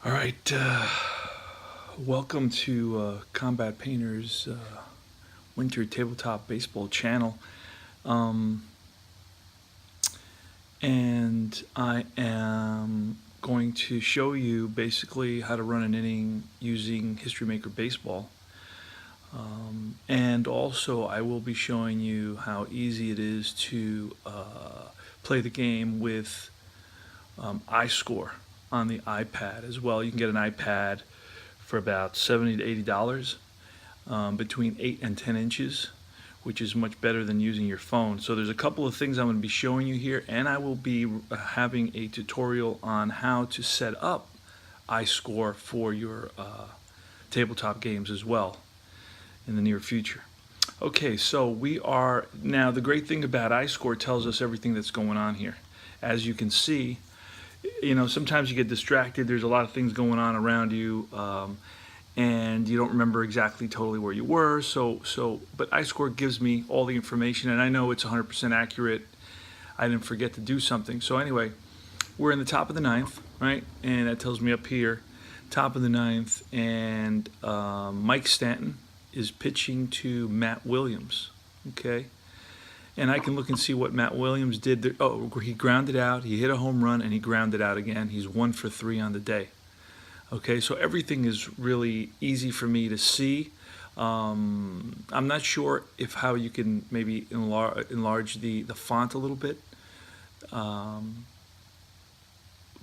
All right, welcome to Combat Painter's Winter Tabletop Baseball channel. Um, and I am going to show you basically how to run an inning using History Maker Baseball. And also I will be showing you how easy it is to play the game with iScore on the iPad as well. You can get an iPad for about $70 to $80, between 8 and 10 inches, which is much better than using your phone. So there's a couple of things I'm going to be showing you here, and I will be having a tutorial on how to set up iScore for your tabletop games as well in the near future. Okay, so we are now, the great thing about iScore tells us everything that's going on here. As you can see, sometimes you get distracted. There's a lot of things going on around you, and you don't remember exactly totally where you were. But iScore gives me all the information, and I know it's 100% accurate. I didn't forget to do something. So anyway, we're in the top of the ninth, right? And that tells me up here, top of the ninth, and Mike Stanton is pitching to Matt Williams. Okay. And I can look and see what Matt Williams did there. Oh, he grounded out, he hit a home run, and he grounded out again. He's 1 for 3 on the day. Okay, so everything is really easy for me to see. I'm not sure how you can maybe enlarge the font a little bit. But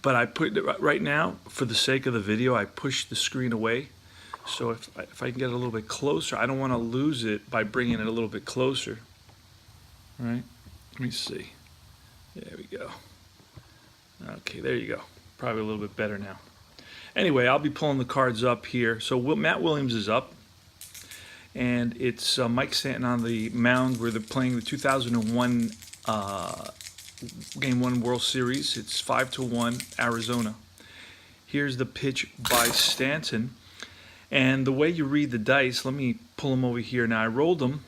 I put it right now, for the sake of the video, I push the screen away. So if I can get it a little bit closer, I don't want to lose it by bringing it a little bit closer. Right, let me see. There we go. Okay, there you go. Probably a little bit better now. Anyway, I'll be pulling the cards up here. So Matt Williams is up, and it's Mike Stanton on the mound where they're playing the 2001 Game 1 World Series. It's 5-1 Arizona. Here's the pitch by Stanton. And the way you read the dice, let me pull them over here. Now, I rolled them.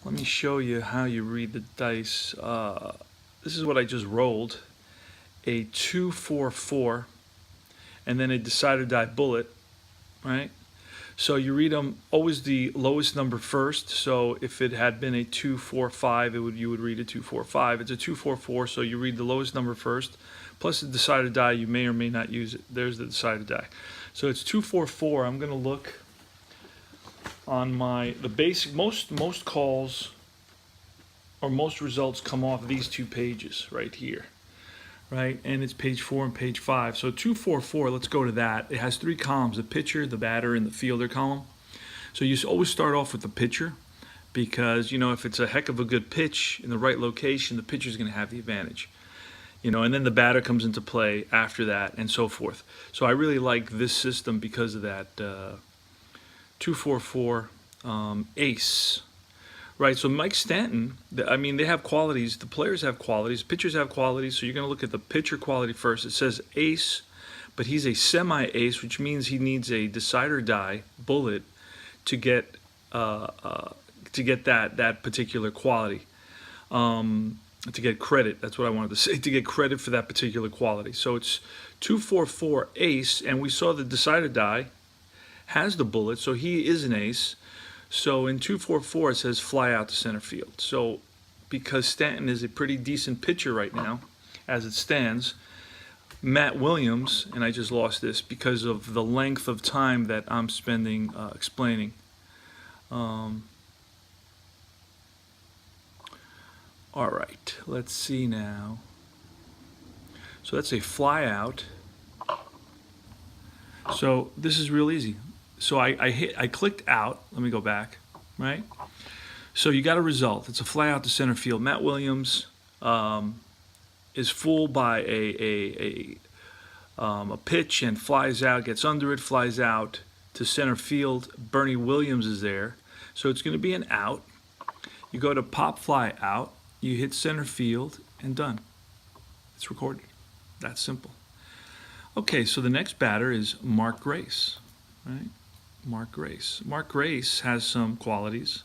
Let me show you how you read the dice. This is what I just rolled. A 2-4-4, and then a decide or die bullet, right? So you read them always the lowest number first. So if it had been a 2-4-5, you would read a 2-4-5. It's a 2-4-4, so you read the lowest number first, plus the decide or die. You may or may not use it. There's the decide or die. So it's 2-4-4. I'm going to look on the basic, most calls or most results come off these two pages right here, right? And it's page 4 and page 5. So 2-4-4, let's go to that. It has 3 columns: the pitcher, the batter, and the fielder column. So you always start off with the pitcher, because if it's a heck of a good pitch in the right location, the pitcher's going to have the advantage. And then the batter comes into play after that, and so forth. So I really like this system because of that. 2-4-4 ace, right? So Mike Stanton, they have qualities. The players have qualities. Pitchers have qualities. So you're going to look at the pitcher quality first. It says ace, but he's a semi-ace, which means he needs a decide or die bullet to get that particular quality. To get credit, that's what I wanted to say, to get credit for that particular quality. So it's 2-4-4 ace, and we saw the decide or die has the bullet, so he is an ace. So in 2-4-4 it says fly out to center field. So because Stanton is a pretty decent pitcher right now, as it stands, Matt Williams, and I just lost this because of the length of time that I'm spending explaining. All right, let's see now. So that's a fly out. So this is real easy. So I clicked out. Let me go back, right? So you got a result. It's a fly out to center field. Matt Williams is fooled by a pitch and flies out, gets under it, flies out to center field. Bernie Williams is there. So it's going to be an out. You go to pop fly out, you hit center field, and done. It's recorded. That's simple. Okay, so the next batter is Mark Grace, right? Mark Grace. Mark Grace has some qualities.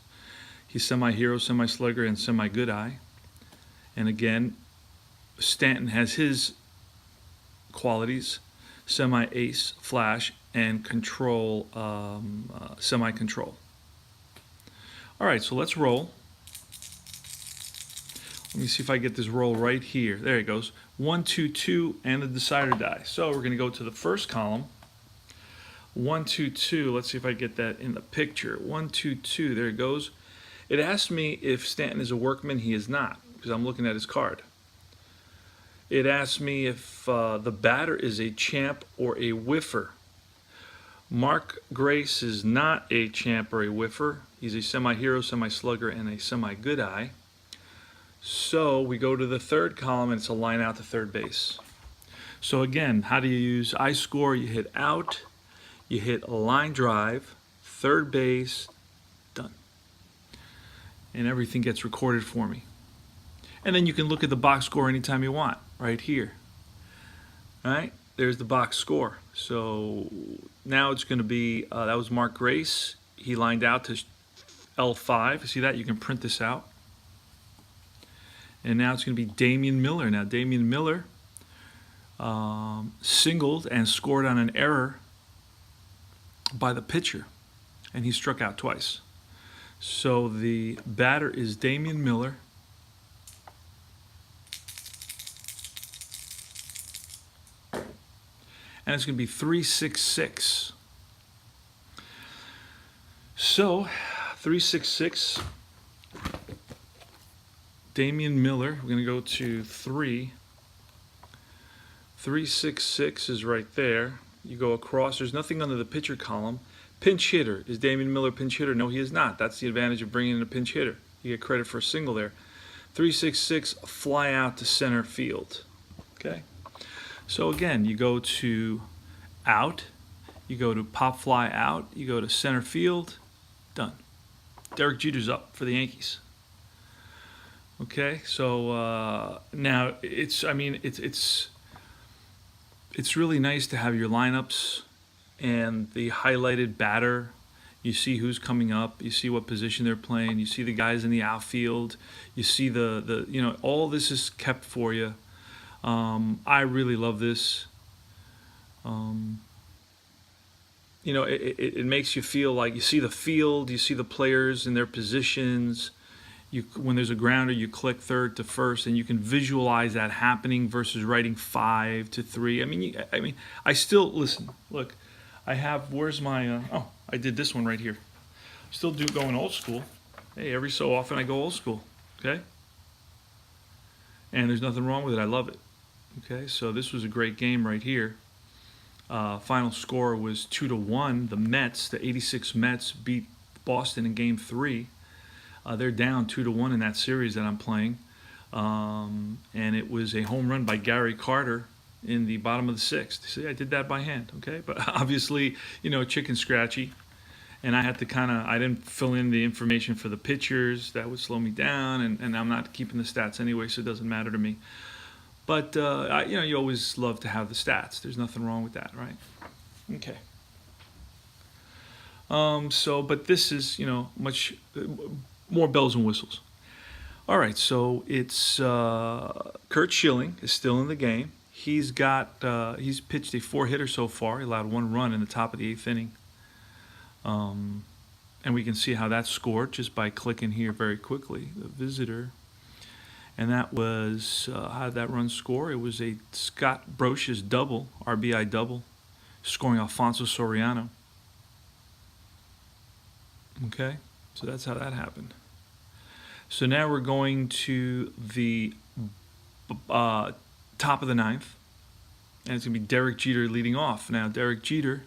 He's semi-hero, semi-slugger, and semi-good eye. And again, Stanton has his qualities. semi-ace, flash, and control, semi-control. All right, so let's roll. Let me see if I get this roll right here. There it goes. 1, 2, 2, and the decider die. So we're going to go to the first column. 1, 2, 2. Let's see if I get that in the picture. 1, 2, 2. There it goes. It asks me if Stanton is a workman. He is not, because I'm looking at his card. It asks me if the batter is a champ or a whiffer. Mark Grace is not a champ or a whiffer. He's a semi-hero, semi-slugger, and a semi-good eye. So we go to the third column, and it's a line out to third base. So again, how do you use iScore? You hit out, you hit a line drive, third base, done. And everything gets recorded for me. And then you can look at the box score anytime you want, right here. All right, there's the box score. So now it's going to be, that was Mark Grace. He lined out to L5. You see that? You can print this out. And now it's going to be Damian Miller. Now Damian Miller singled and scored on an error by the pitcher, and he struck out twice. So the batter is Damian Miller. And it's going to be 366. So 366. Damian Miller, we're going to go to 3. 366 is right there. You go across. There's nothing under the pitcher column. Pinch hitter. Is Damian Miller pinch hitter? No, he is not. That's the advantage of bringing in a pinch hitter. You get credit for a single there. 366, fly out to center field. Okay? So again, you go to out. You go to pop fly out. You go to center field. Done. Derek Jeter's up for the Yankees. Okay, so now it's really nice to have your lineups and the highlighted batter. You see who's coming up. You see what position they're playing. You see the guys in the outfield. You see the all this is kept for you. I really love this. It makes you feel like you see the field. You see the players in their positions. When there's a grounder, you click third to first, and you can visualize that happening versus writing 5 to 3. I still listen. Look, I have. Where's my? I did this one right here. Still going old school. Hey, every so often I go old school. Okay. And there's nothing wrong with it. I love it. Okay. So this was a great game right here. Final score was 2-1. The Mets, the '86 Mets, beat Boston in Game 3. They're down 2-1 in that series that I'm playing. And it was a home run by Gary Carter in the bottom of the 6th. See, I did that by hand, okay? But obviously, chicken scratchy. And I had to I didn't fill in the information for the pitchers. That would slow me down, and I'm not keeping the stats anyway, so it doesn't matter to me. But, you always love to have the stats. There's nothing wrong with that, right? Okay. But this is, much more bells and whistles. All right, so it's Curt Schilling is still in the game. He's pitched a 4-hitter so far. He allowed 1 run in the top of the 8th inning. And we can see how that's scored just by clicking here very quickly. The visitor. And that was, how did that run score? It was a Scott Brosius double, RBI double, scoring Alfonso Soriano. Okay, so that's how that happened. So now we're going to the top of the 9th, and it's going to be Derek Jeter leading off. Now, Derek Jeter,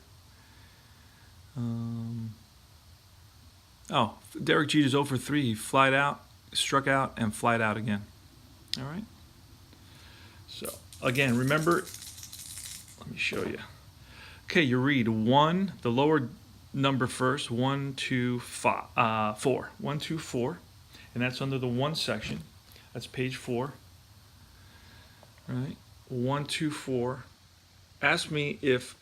Derek Jeter's 0 for 3. He flied out, struck out, and flied out again. All right. So, again, remember, let me show you. Okay, you read 1, the lower number first, 1, 2, 5, 4. 1, 2, 4. And that's under the 1 section. That's page 4. All right. 1, 2, 4. Ask me if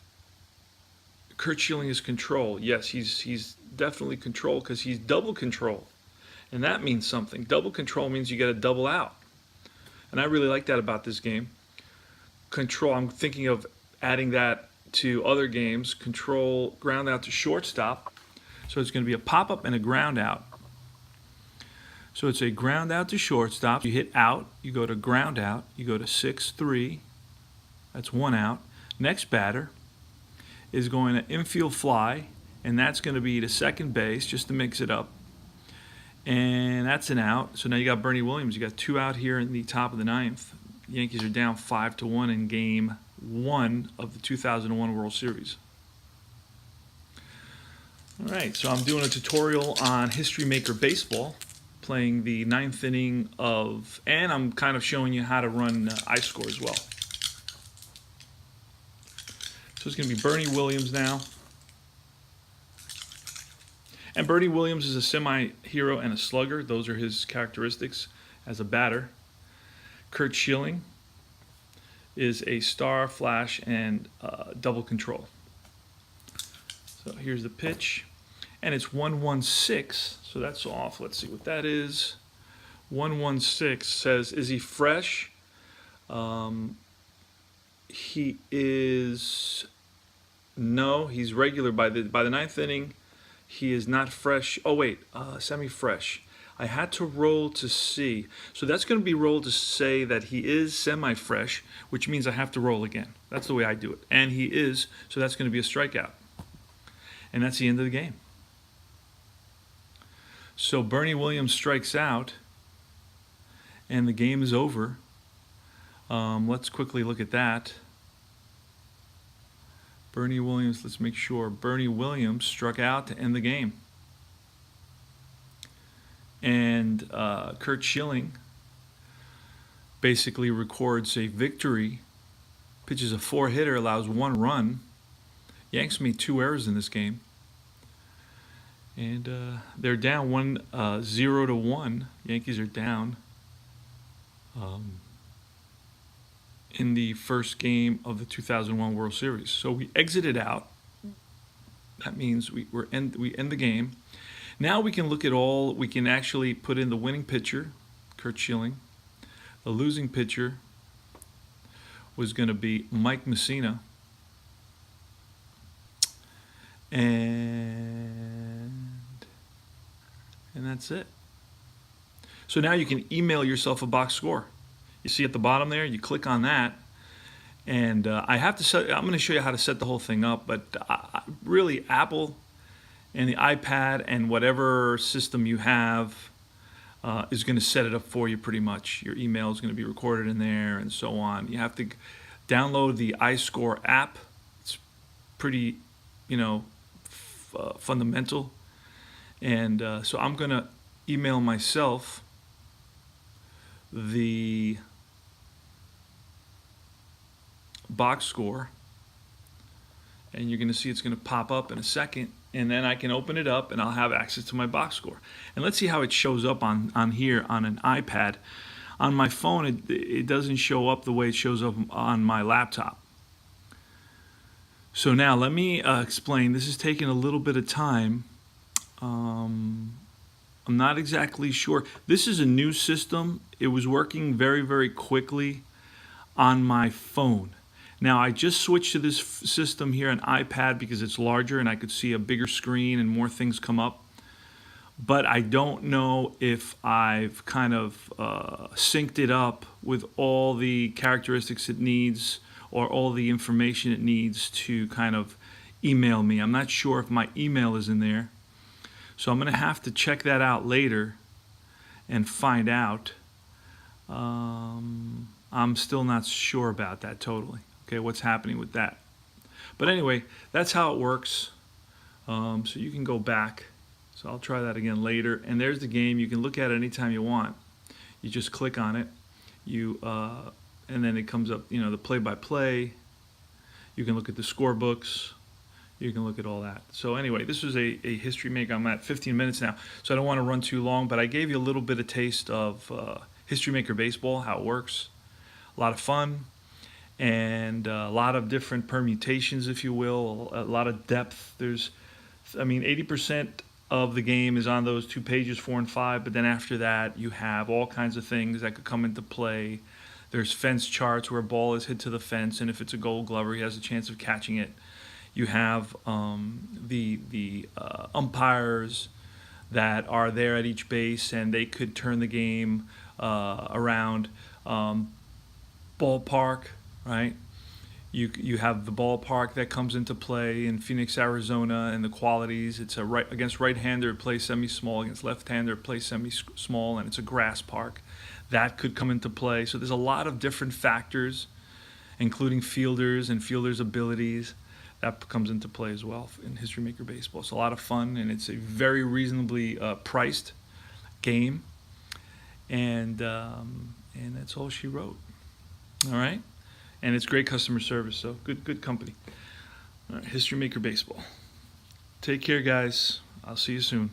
Curt Schilling is control. Yes, he's definitely control because he's double control. And that means something. Double control means you got to double out. And I really like that about this game. Control, I'm thinking of adding that to other games, control ground out to shortstop. So it's going to be a pop-up and a ground out. So it's a ground out to shortstop. You hit out, you go to ground out, you go to 6-3. That's one out. Next batter is going to infield fly, and that's going to be to second base just to mix it up. And that's an out. So now you got Bernie Williams. You got 2 out here in the top of the ninth. Yankees are down 5-1 in game 1 of the 2001 World Series. All right, so I'm doing a tutorial on History Maker Baseball, playing the 9th inning of, and I'm kind of showing you how to run iScore as well. So it's going to be Bernie Williams now. And Bernie Williams is a semi-hero and a slugger. Those are his characteristics as a batter. Curt Schilling is a star, flash, and double control. So here's the pitch. And it's 1-1-6, so that's off. Let's see what that is. 1-1-6 says, is he fresh? He is, no, he's regular by the 9th inning. He is not fresh. Oh, wait, semi-fresh. I had to roll to see. So that's going to be rolled to say that he is semi-fresh, which means I have to roll again. That's the way I do it. And he is, so that's going to be a strikeout. And that's the end of the game. So Bernie Williams strikes out, and the game is over. Let's quickly look at that. Bernie Williams, let's make sure. Bernie Williams struck out to end the game. And Curt Schilling basically records a victory, pitches a 4-hitter, allows 1 run. Yanks made 2 errors in this game. And they're down 0-1. Yankees are down in the first game of the 2001 World Series. So we exited out. That means we end the game. Now we can look at all. We can actually put in the winning pitcher, Curt Schilling. The losing pitcher was going to be Mike Mussina. And that's it. So now you can email yourself a box score. You see at the bottom there, you click on that, and I have to set. I'm going to show you how to set the whole thing up. But really, Apple and the iPad and whatever system you have is going to set it up for you pretty much. Your email is going to be recorded in there, and so on. You have to download the iScore app. It's pretty, fundamental. And so I'm going to email myself the box score, and you're going to see it's going to pop up in a second, and then I can open it up and I'll have access to my box score. And let's see how it shows up on here on an iPad. On my phone, it doesn't show up the way it shows up on my laptop. So now let me explain. This is taking a little bit of time. I'm not exactly sure. This is a new system. It was working very, very quickly on my phone. Now, I just switched to this system here on iPad because it's larger and I could see a bigger screen and more things come up. But I don't know if I've kind of synced it up with all the characteristics it needs or all the information it needs to kind of email me. I'm not sure if my email is in there. So I'm going to have to check that out later and find out. I'm still not sure about that totally. Okay, what's happening with that? But anyway, that's how it works. So you can go back. So I'll try that again later. And there's the game. You can look at it anytime you want. You just click on it. And then it comes up, the play-by-play. You can look at the scorebooks. You can look at all that. So anyway, this was a history make. I'm at 15 minutes now, so I don't want to run too long, but I gave you a little bit of taste of History Maker Baseball, how it works. A lot of fun, and a lot of different permutations, if you will, a lot of depth. 80% of the game is on those 2 pages, 4 and 5, but then after that, you have all kinds of things that could come into play There's fence charts where a ball is hit to the fence, and if it's a Gold Glover, he has a chance of catching it. You have the umpires that are there at each base, and they could turn the game around. Ballpark, right? You have the ballpark that comes into play in Phoenix, Arizona, and the qualities. It's against right-hander, it plays semi-small. Against left-hander, it plays semi-small, and it's a grass park. That could come into play. So there's a lot of different factors, including fielders and fielders' abilities, that comes into play as well in History Maker Baseball. It's a lot of fun, and it's a very reasonably priced game, and that's all she wrote. All right, and it's great customer service, so good company. All right, History Maker Baseball. Take care, guys. I'll see you soon.